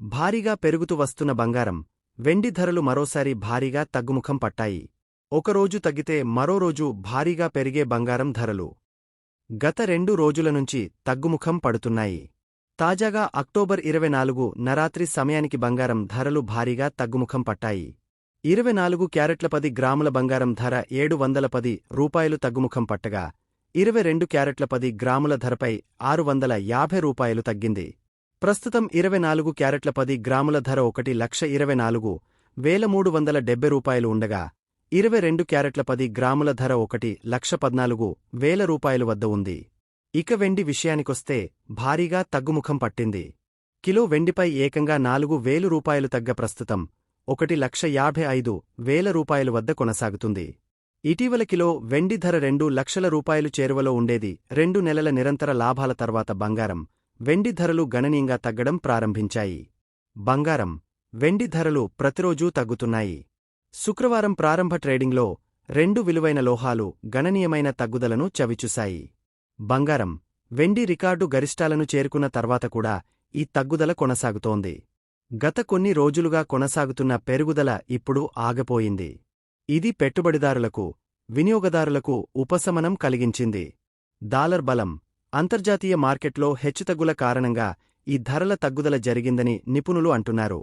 భారీగా పెరుగుతూ వస్తున్న బంగారం, వెండి ధరలు మరోసారి భారీగా తగ్గుముఖం పట్టాయి. ఒకరోజు తగ్గితే మరో రోజు భారీగా పెరిగే బంగారం ధరలు గత 2 రోజుల నుంచి తగ్గుముఖం పడుతున్నాయి. తాజాగా అక్టోబర్ 24 నరాత్రి సమయానికి బంగారం ధరలు భారీగా తగ్గుముఖం పట్టాయి. 24 క్యారెట్ల 10 గ్రాముల బంగారం ధర రూ. 710 తగ్గుముఖం పట్టగా, 22 క్యారెట్ల 10 గ్రాముల ధరపై రూ. 650 తగ్గింది. ప్రస్తుతం 24 క్యారెట్ల 10 గ్రాముల ధర రూ. 1,24,370 ఉండగా, 22 క్యారెట్ల 10 గ్రాముల ధర రూ. 1,14,000 వద్ద ఉంది. ఇక వెండి విషయానికొస్తే భారీగా తగ్గుముఖం పట్టింది. కిలో వెండిపై ఏకంగా రూ. 4,000 తగ్గ ప్రస్తుతం రూ. 1,55,000 వద్ద కొనసాగుతుంది. ఇటీవల కిలో వెండి ధర రూ. 2,00,000 చేరువలో ఉండేది. 2 నెలల నిరంతర లాభాల తర్వాత బంగారం, వెండి ధరలు గణనీయంగా తగ్గడం ప్రారంభించాయి. బంగారం, వెండి ధరలు ప్రతిరోజూ తగ్గుతున్నాయి. శుక్రవారం ప్రారంభ ట్రేడింగ్లో 2 విలువైన లోహాలు గణనీయమైన తగ్గుదలను చవిచూశాయి. బంగారం, వెండి రికార్డు గరిష్టాలను చేరుకున్న తర్వాత కూడా ఈ తగ్గుదల కొనసాగుతోంది. గత కొన్ని రోజులుగా కొనసాగుతున్న పెరుగుదల ఇప్పుడు ఆగిపోయింది. ఇది పెట్టుబడిదారులకు, వినియోగదారులకు ఉపశమనం కలిగించింది. డాలర్ బలం, అంతర్జాతీయ మార్కెట్లో హెచ్చుతగ్గుల కారణంగా ఈ ధరల తగ్గుదల జరిగిందని నిపుణులు అంటున్నారు.